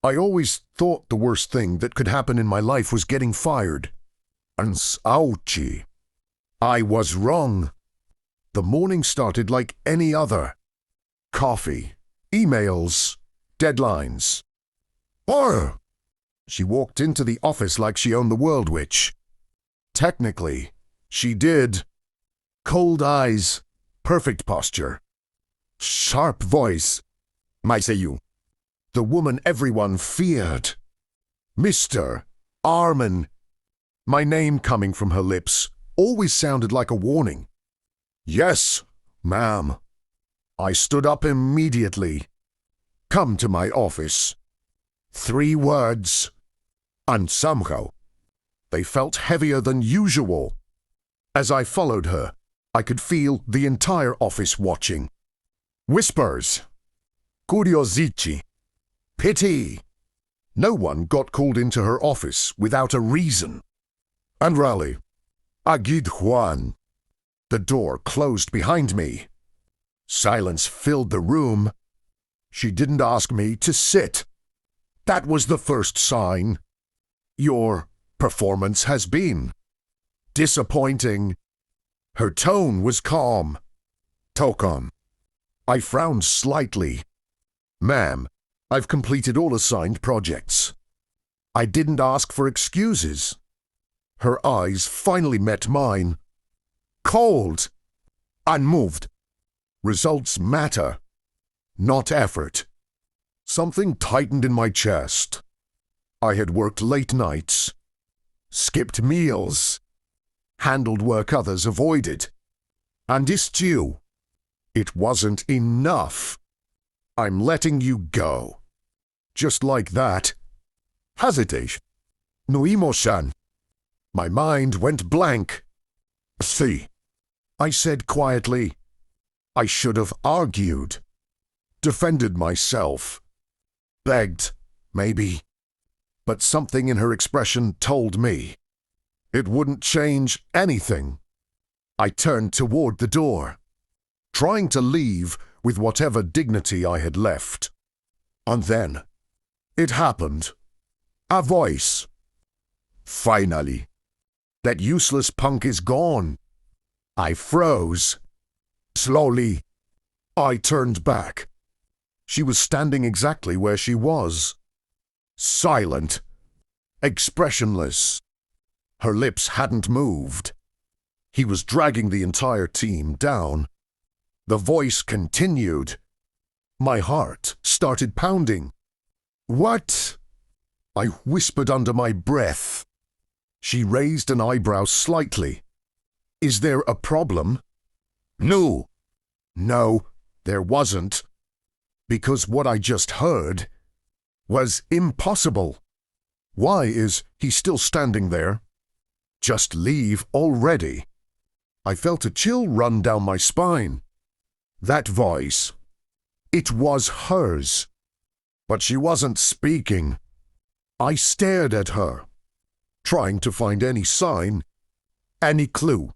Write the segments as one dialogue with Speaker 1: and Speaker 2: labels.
Speaker 1: I always thought the worst thing that could happen in my life was getting fired. Ouchie. I was wrong. The morning started like any other. Coffee, emails, deadlines. Oh! She walked into the office like she owned the world, which, technically, she did. Cold eyes, perfect posture, sharp voice. You. The woman everyone feared. Mr. Arman. My name coming from her lips always sounded like a warning. Yes, ma'am. I stood up immediately. Come to my office. 3 words. And somehow, they felt heavier than usual. As I followed her, I could feel the entire office watching. Whispers. Curiosity. Pity. No one got called into her office without a reason. And rally. Agid Juan. The door closed behind me. Silence filled the room. She didn't ask me to sit. That was the first sign. Your performance has been disappointing. Her tone was calm. Tokon. I frowned slightly. Ma'am, I've completed all assigned projects. I didn't ask for excuses. Her eyes finally met mine. Cold. Unmoved. Results matter, not effort. Something tightened in my chest. I had worked late nights, skipped meals, handled work others avoided. And this too. It wasn't enough. I'm letting you go. Just like that. Hesitation. No emotion. My mind went blank. See, I said quietly. I should have argued, defended myself, begged, maybe. But something in her expression told me it wouldn't change anything. I turned toward the door, trying to leave with whatever dignity I had left. And then, it happened. A voice. Finally. That useless punk is gone. I froze. Slowly, I turned back. She was standing exactly where she was. Silent. Expressionless. Her lips hadn't moved. He was dragging the entire team down. The voice continued. My heart started pounding. What? I whispered under my breath. She raised an eyebrow slightly. Is there a problem? No. No, there wasn't. Because what I just heard was impossible. Why is he still standing there? Just leave already. I felt a chill run down my spine. That voice. It was hers. But she wasn't speaking. I stared at her, trying to find any sign, any clue.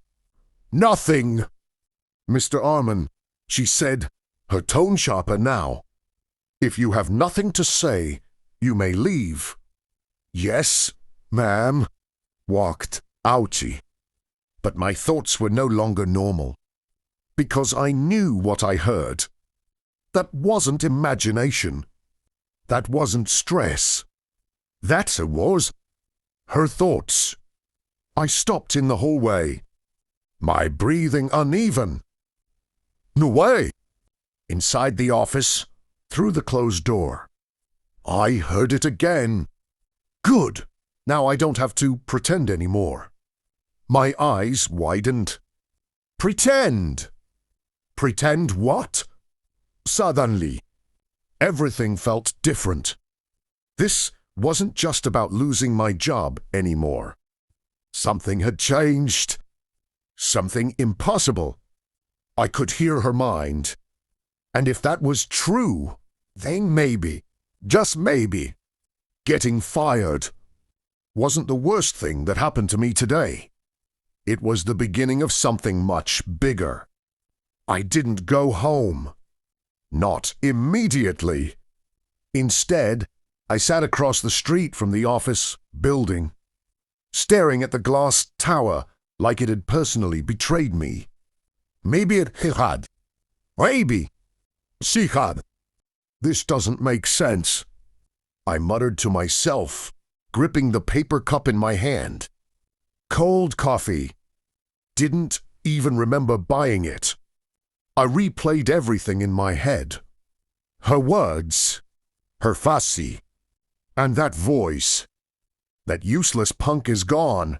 Speaker 1: Nothing. Mr. Arman, she said, her tone sharper now. If you have nothing to say, you may leave. Yes, ma'am. Walked. Ouchie. But my thoughts were no longer normal. Because I knew what I heard. That wasn't imagination. That wasn't stress. That was her thoughts. I stopped in the hallway. My breathing uneven. No way. Inside the office, through the closed door. I heard it again. Good. Now I don't have to pretend anymore. My eyes widened. Pretend. Pretend what? Suddenly, everything felt different. This wasn't just about losing my job anymore. Something had changed. Something impossible. I could hear her mind. And if that was true, then maybe, just maybe, getting fired wasn't the worst thing that happened to me today. It was the beginning of something much bigger. I didn't go home. Not immediately. Instead, I sat across the street from the office building, staring at the glass tower like it had personally betrayed me. Maybe it had. Maybe. She had. This doesn't make sense, I muttered to myself, gripping the paper cup in my hand. Cold coffee. Didn't even remember buying it. I replayed everything in my head. Her words, her fussy, and that voice. That useless punk is gone.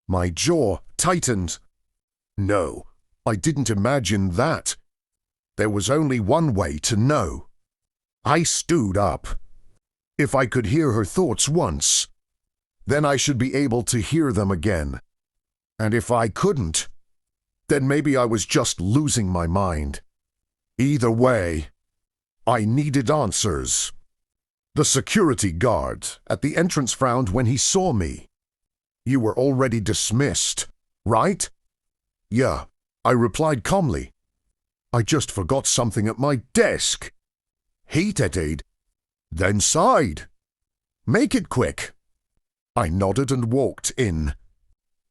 Speaker 1: My jaw tightened. No, I didn't imagine that. There was only one way to know. I stood up. If I could hear her thoughts once, then I should be able to hear them again. And if I couldn't, then maybe I was just losing my mind. Either way, I needed answers. The security guard at the entrance frowned when he saw me. You were already dismissed, right? Yeah, I replied calmly. I just forgot something at my desk. Heated, then sighed. Make it quick. I nodded and walked in.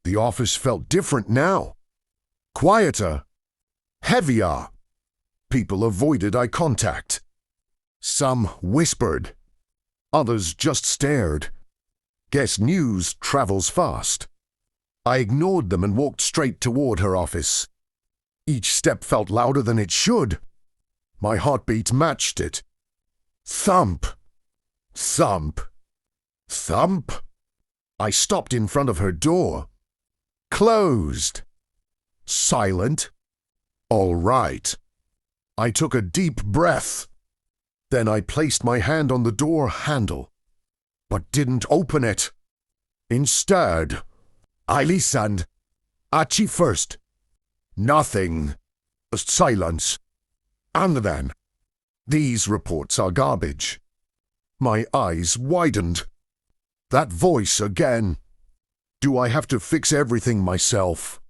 Speaker 1: The office felt different now. Quieter. Heavier. People avoided eye contact. Some whispered. Others just stared. Guess news travels fast. I ignored them and walked straight toward her office. Each step felt louder than it should. My heartbeat matched it. Thump. Thump. Thump. I stopped in front of her door. Closed. Silent. All right. I took a deep breath. Then I placed my hand on the door handle, but didn't open it. Instead, I listened. Archie first. Nothing. Silence. And then, these reports are garbage. My eyes widened. That voice again. Do I have to fix everything myself?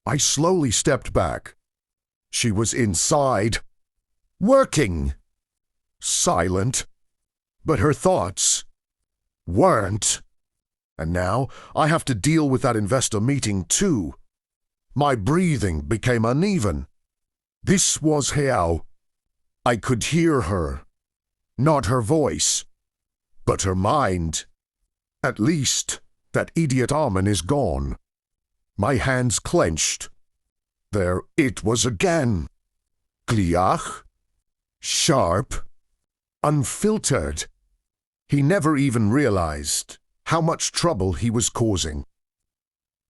Speaker 1: I slowly stepped back. She was inside. Working. Silent. But her thoughts weren't. And now I have to deal with that investor meeting too. My breathing became uneven. This was hell. I could hear her. Not her voice, but her mind. At least that idiot Arman is gone. My hands clenched. There it was again. Clear. Sharp. Unfiltered. He never even realized how much trouble he was causing.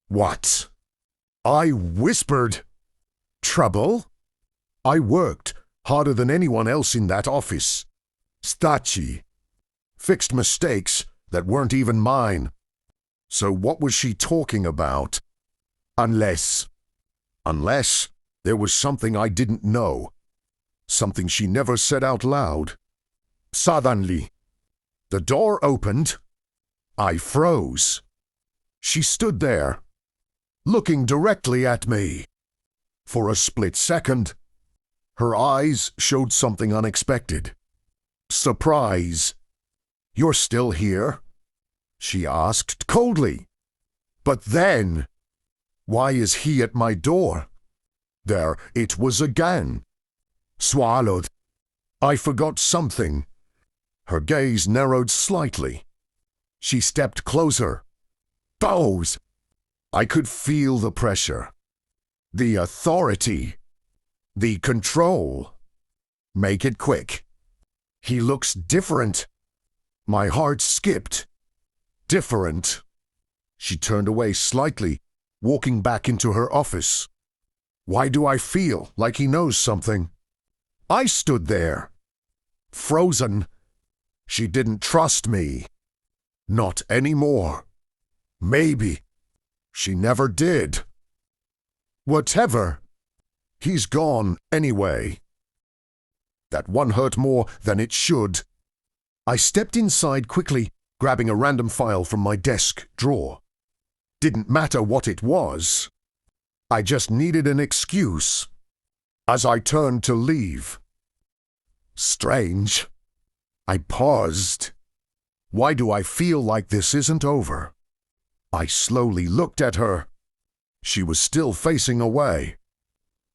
Speaker 1: What? I whispered. Trouble? I worked harder than anyone else in that office. Stachi. Fixed mistakes that weren't even mine. So what was she talking about? Unless there was something I didn't know. Something she never said out loud. Suddenly, the door opened. I froze. She stood there, looking directly at me. For a split second, her eyes showed something unexpected. Surprise. You're still here? She asked coldly. But then, why is he at my door? There it was again. Swallowed. I forgot something. Her gaze narrowed slightly. She stepped closer. Pose. I could feel the pressure. The authority. The control. Make it quick. He looks different. My heart skipped. Different. She turned away slightly, walking back into her office. Why do I feel like he knows something? I stood there, frozen. She didn't trust me. Not anymore. Maybe. She never did. Whatever. He's gone anyway. That one hurt more than it should. I stepped inside quickly, grabbing a random file from my desk drawer. Didn't matter what it was. I just needed an excuse. As I turned to leave. Strange. I paused. Why do I feel like this isn't over? I slowly looked at her. She was still facing away.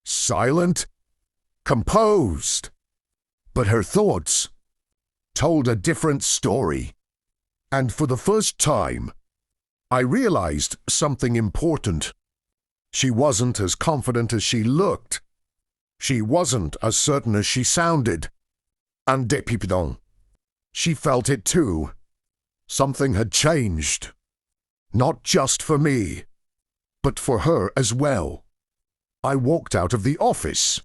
Speaker 1: Silent, composed. But her thoughts told a different story. And for the first time, I realized something important. She wasn't as confident as she looked. She wasn't as certain as she sounded. And dépipidon. She felt it too. Something had changed. Not just for me, but for her as well. I walked out of the office.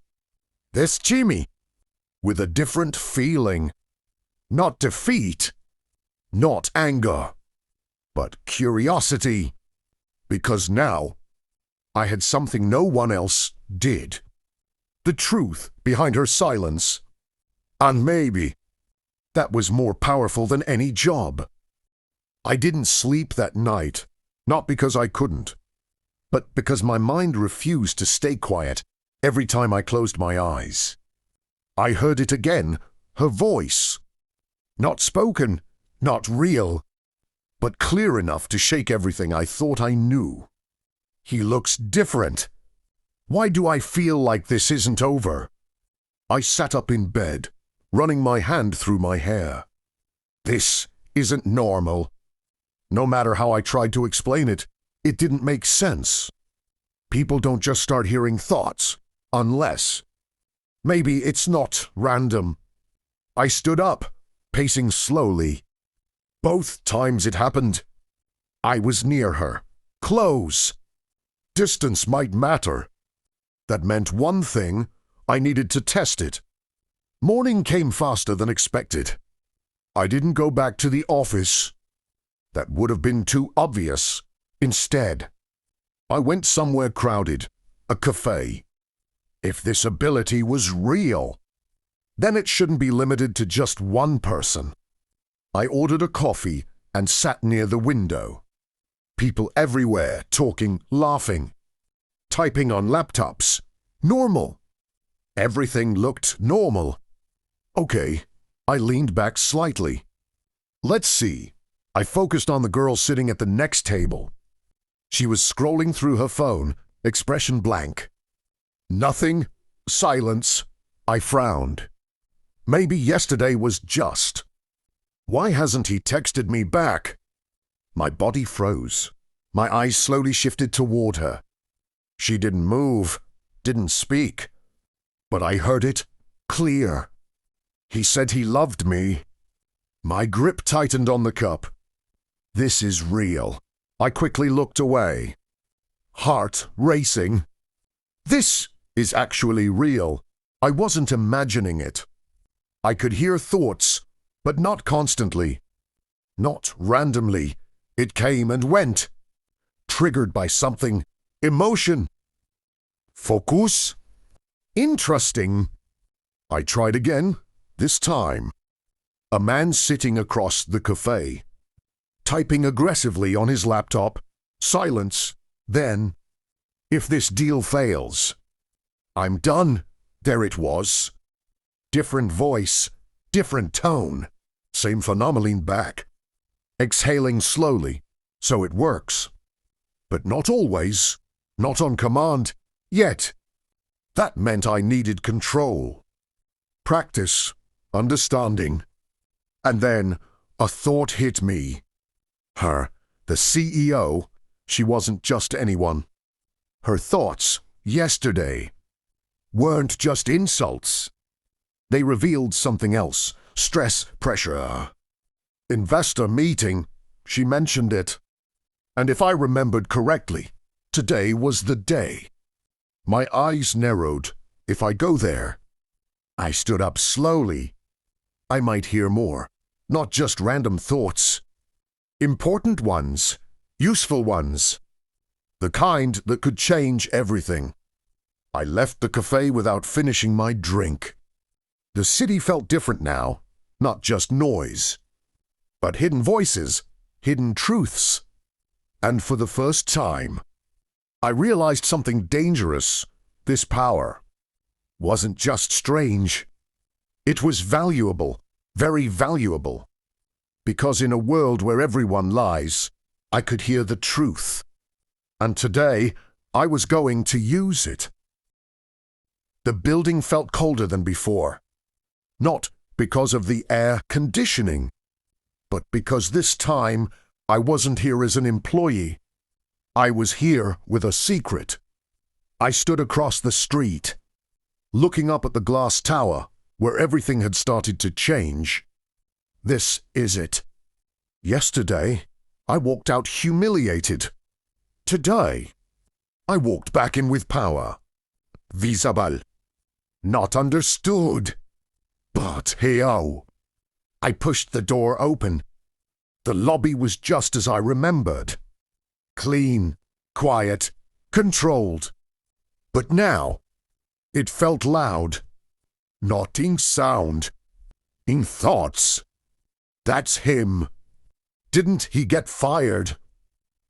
Speaker 1: This Jimmy, with a different feeling. Not defeat, not anger, but curiosity. Because now, I had something no one else did. The truth behind her silence. And maybe that was more powerful than any job. I didn't sleep that night, not because I couldn't, but because my mind refused to stay quiet every time I closed my eyes. I heard it again, her voice. Not spoken, not real, but clear enough to shake everything I thought I knew. He looks different. Why do I feel like this isn't over? I sat up in bed, running my hand through my hair. This isn't normal. No matter how I tried to explain it, it didn't make sense. People don't just start hearing thoughts, unless. Maybe it's not random. I stood up, pacing slowly. Both times it happened, I was near her, close. Distance might matter. That meant one thing, I needed to test it. Morning came faster than expected. I didn't go back to the office. That would have been too obvious. Instead, I went somewhere crowded, a cafe. If this ability was real, then it shouldn't be limited to just one person. I ordered a coffee and sat near the window. People everywhere talking, laughing, typing on laptops. Normal. Everything looked normal. Okay, I leaned back slightly. Let's see. I focused on the girl sitting at the next table. She was scrolling through her phone, expression blank. Nothing. Silence. I frowned. Maybe yesterday was just. Why hasn't he texted me back? My body froze. My eyes slowly shifted toward her. She didn't move, didn't speak. But I heard it clear. He said he loved me. My grip tightened on the cup. This is real. I quickly looked away. Heart racing. This is actually real. I wasn't imagining it. I could hear thoughts, but not constantly. Not randomly. It came and went. Triggered by something. Emotion. Focus. Interesting. I tried again, this time. A man sitting across the cafe. Typing aggressively on his laptop. Silence. Then, if this deal fails. I'm done. There it was. Different voice, different tone. Same phenomenon back. Exhaling slowly, so it works. But not always. Not on command. Yet. That meant I needed control. Practice. Understanding. And then a thought hit me. Her, the CEO, she wasn't just anyone. Her thoughts, yesterday, weren't just insults. They revealed something else. Stress, pressure. Investor meeting, she mentioned it. And if I remembered correctly, today was the day. My eyes narrowed. If I go there. I stood up slowly. I might hear more. Not just random thoughts. Important ones. Useful ones. The kind that could change everything. I left the cafe without finishing my drink. The city felt different now. Not just noise. But hidden voices. Hidden truths. And for the first time, I realized something dangerous. This power wasn't just strange. It was valuable. Very valuable. Because in a world where everyone lies, I could hear the truth. And today, I was going to use it. The building felt colder than before. Not because of the air conditioning, but because this time I wasn't here as an employee. I was here with a secret. I stood across the street, looking up at the glass tower where everything had started to change. This is it. Yesterday, I walked out humiliated. Today, I walked back in with power. Visible. Not understood. But hey-oh. I pushed the door open. The lobby was just as I remembered. Clean, quiet, controlled. But now, it felt loud. Not in sound. In thoughts. That's him. Didn't he get fired?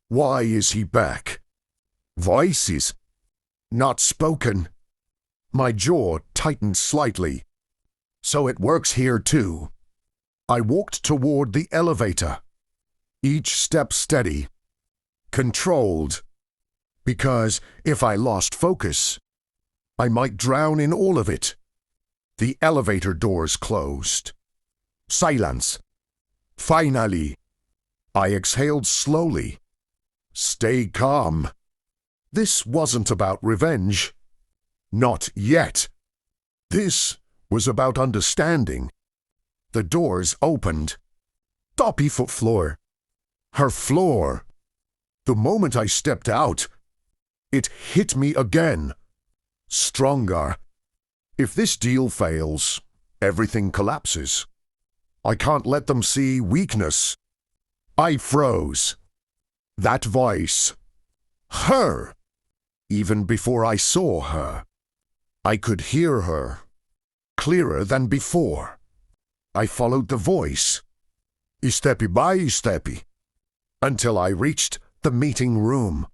Speaker 1: Why is he back? Voices. Not spoken. My jaw tightened slightly. So it works here too. I walked toward the elevator. Each step steady. Controlled. Because if I lost focus, I might drown in all of it. The elevator doors closed. Silence. Finally. I exhaled slowly. Stay calm. This wasn't about revenge. Not yet. This was about understanding. The doors opened. Toppy foot floor. Her floor. The moment I stepped out, it hit me again. Stronger. If this deal fails, everything collapses. I can't let them see weakness. I froze. That voice. Her. Even before I saw her. I could hear her. Clearer than before. I followed the voice. Steppy by steppy. Until I reached the meeting room.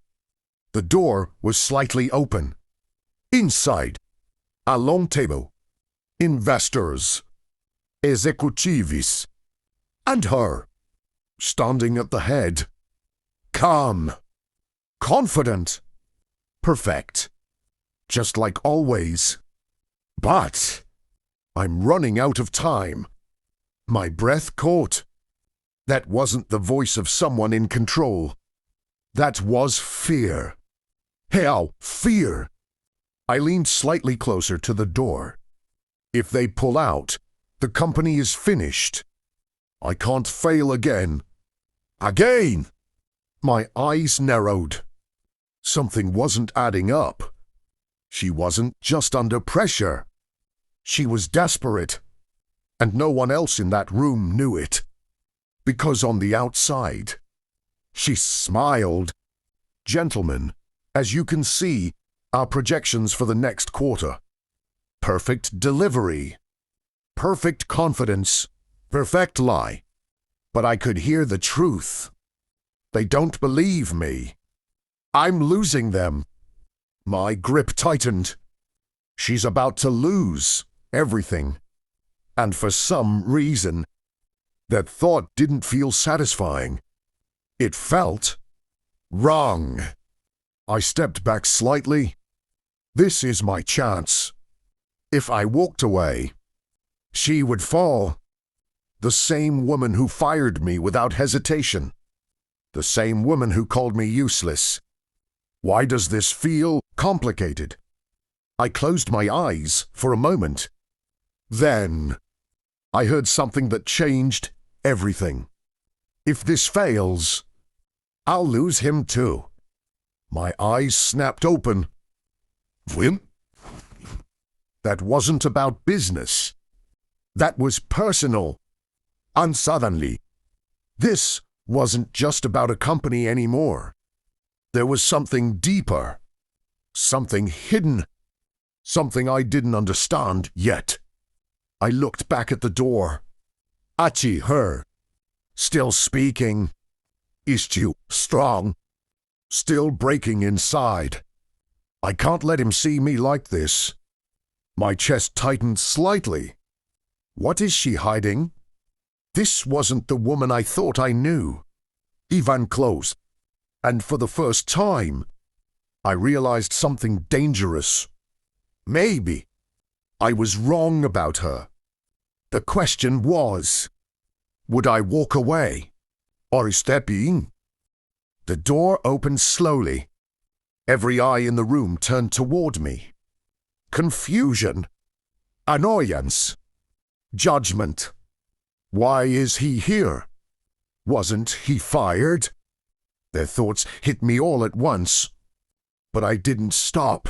Speaker 1: The door was slightly open. Inside, a long table. Investors. Executives. And her. Standing at the head. Calm. Confident. Perfect. Just like always. But I'm running out of time. My breath caught. That wasn't the voice of someone in control. That was fear. Hell, fear. I leaned slightly closer to the door. If they pull out, the company is finished. I can't fail again. Again! My eyes narrowed. Something wasn't adding up. She wasn't just under pressure. She was desperate. And no one else in that room knew it. Because on the outside, she smiled. Gentlemen, as you can see, our projections for the next quarter. Perfect delivery. Perfect confidence. Perfect lie. But I could hear the truth. They don't believe me. I'm losing them. My grip tightened. She's about to lose everything. And for some reason, that thought didn't feel satisfying. It felt wrong. I stepped back slightly. This is my chance. If I walked away, she would fall. The same woman who fired me without hesitation. The same woman who called me useless. Why does this feel complicated? I closed my eyes for a moment. Then, I heard something that changed everything. If this fails, I'll lose him too. My eyes snapped open. Wim? That wasn't about business. That was personal. And suddenly, this wasn't just about a company anymore. There was something deeper. Something hidden. Something I didn't understand yet. I looked back at the door. Achi, her. Still speaking. Istyu, strong. Still breaking inside. I can't let him see me like this. My chest tightened slightly. What is she hiding? This wasn't the woman I thought I knew. Even close. And for the first time, I realized something dangerous. Maybe I was wrong about her. The question was, would I walk away or step in? The door opened slowly. Every eye in the room turned toward me. Confusion, annoyance, judgment. Why is he here? Wasn't he fired? Their thoughts hit me all at once, but I didn't stop.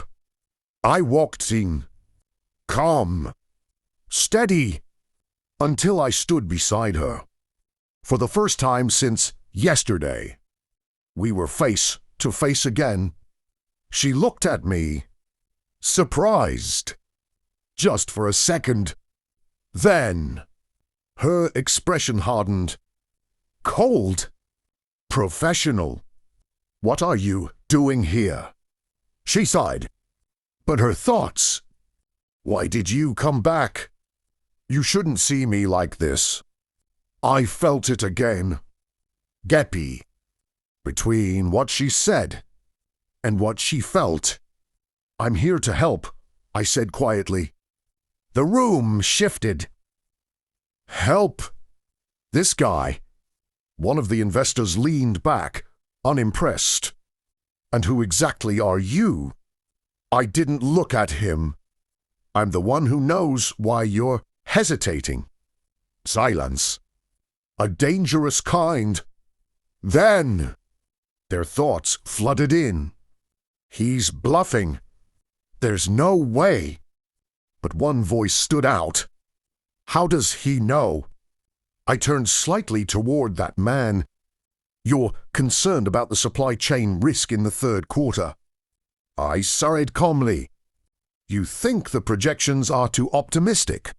Speaker 1: I walked in, calm, steady, until I stood beside her. For the first time since yesterday, we were face to face again. She looked at me, surprised, just for a second. Then, her expression hardened. Cold. Professional. What are you doing here? She sighed. But her thoughts. Why did you come back? You shouldn't see me like this. I felt it again. Gappy. Between what she said and what she felt. I'm here to help, I said quietly. The room shifted. Help? This guy. One of the investors leaned back, unimpressed. And who exactly are you? I didn't look at him. I'm the one who knows why you're hesitating. Silence. A dangerous kind. Then, their thoughts flooded in. He's bluffing. There's no way. But one voice stood out. How does he know? I turned slightly toward that man. You're concerned about the supply chain risk in the third quarter. I sighed calmly. You think the projections are too optimistic?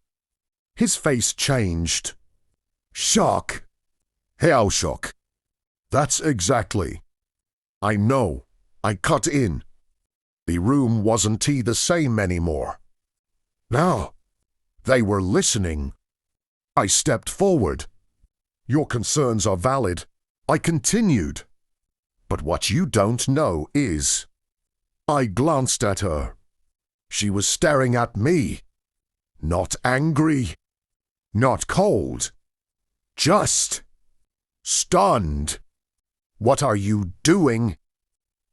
Speaker 1: His face changed. Shock. How shock? That's exactly. I know. I cut in. The room wasn't the same anymore. Now, they were listening. I stepped forward. Your concerns are valid. I continued. But what you don't know is... I glanced at her. She was staring at me. Not angry. Not cold. Just stunned. What are you doing?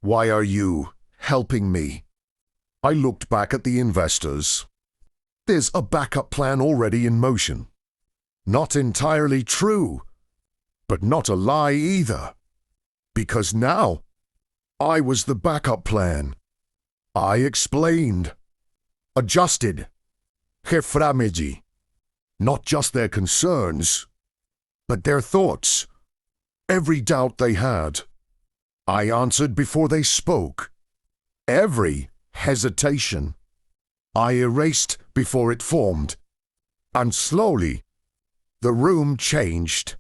Speaker 1: Why are you helping me? I looked back at the investors. There's a backup plan already in motion. Not entirely true, but not a lie either. Because now, I was the backup plan. I explained, adjusted, reframedi, not just their concerns, but their thoughts, every doubt they had. I answered before they spoke, every hesitation. I erased before it formed, and slowly, the room changed.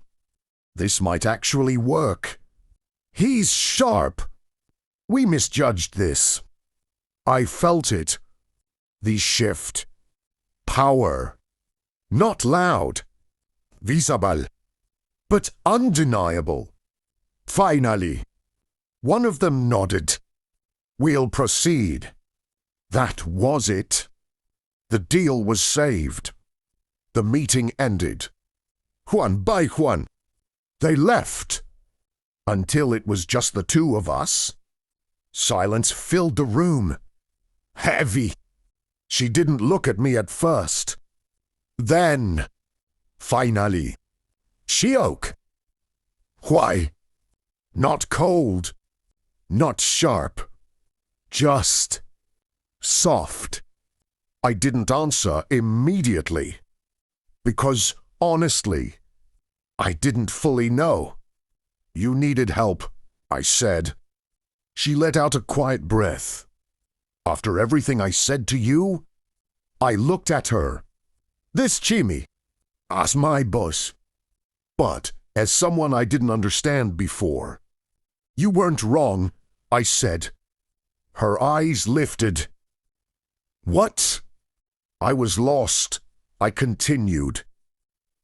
Speaker 1: This might actually work. He's sharp. We misjudged this. I felt it. The shift. Power. Not loud. Visible. But undeniable. Finally. One of them nodded. We'll proceed. That was it. The deal was saved. The meeting ended. One by one. They left. Until it was just the two of us. Silence filled the room. Heavy. She didn't look at me at first. Then, finally, she spoke. Why? Not cold. Not sharp. Just soft. I didn't answer immediately. Because, honestly, I didn't fully know. You needed help, I said. She let out a quiet breath. After everything I said to you, I looked at her. This Chimi, as my boss. But as someone I didn't understand before. You weren't wrong, I said. Her eyes lifted. What? I was lost. I continued.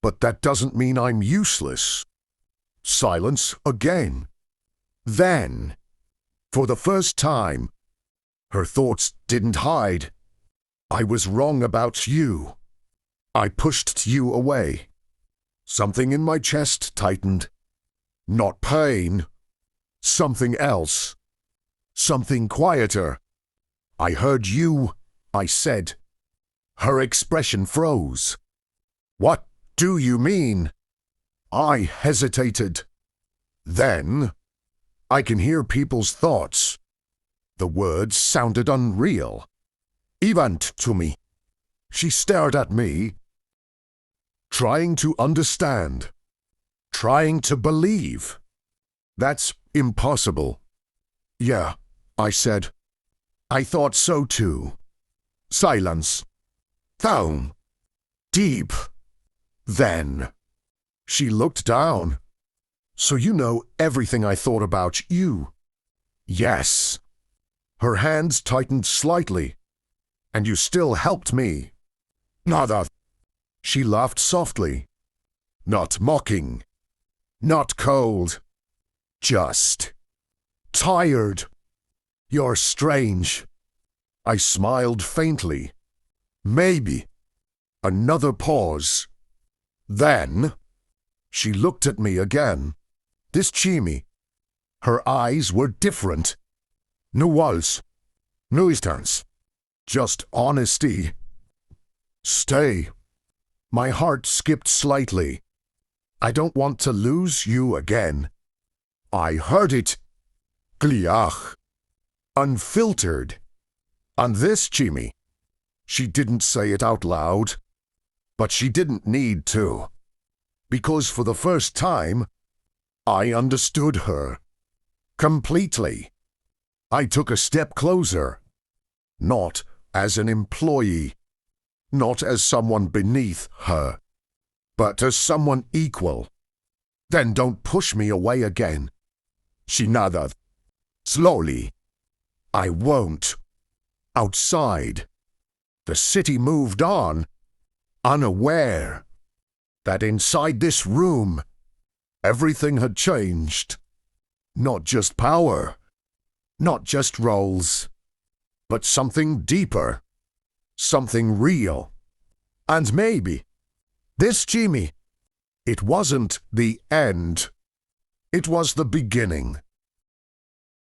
Speaker 1: But that doesn't mean I'm useless. Silence again. Then, for the first time, her thoughts didn't hide. I was wrong about you. I pushed you away. Something in my chest tightened. Not pain. Something else. Something quieter. I heard you, I said. Her expression froze. What do you mean? I hesitated. Then, I can hear people's thoughts. The words sounded unreal. Event to me. She stared at me, trying to understand, trying to believe. That's impossible. Yeah, I said. I thought so too. Silence. Down. Deep. Then, she looked down. So you know everything I thought about you. Yes. Her hands tightened slightly. And you still helped me. Nada. She laughed softly. Not mocking. Not cold. Just tired. You're strange. I smiled faintly. Maybe. Another pause. Then, she looked at me again. This Chimi. Her eyes were different. No walls. No distance. Just honesty. Stay. My heart skipped slightly. I don't want to lose you again. I heard it. Gliach. Unfiltered. And this, Chimi. She didn't say it out loud. But she didn't need to. Because for the first time, I understood her. Completely. I took a step closer. Not as an employee. Not as someone beneath her. But as someone equal. Then don't push me away again. She nodded. Slowly. I won't. Outside. The city moved on. Unaware that inside this room, everything had changed. Not just power. Not just roles. But something deeper. Something real. And maybe, this Jimmy, it wasn't the end. It was the beginning.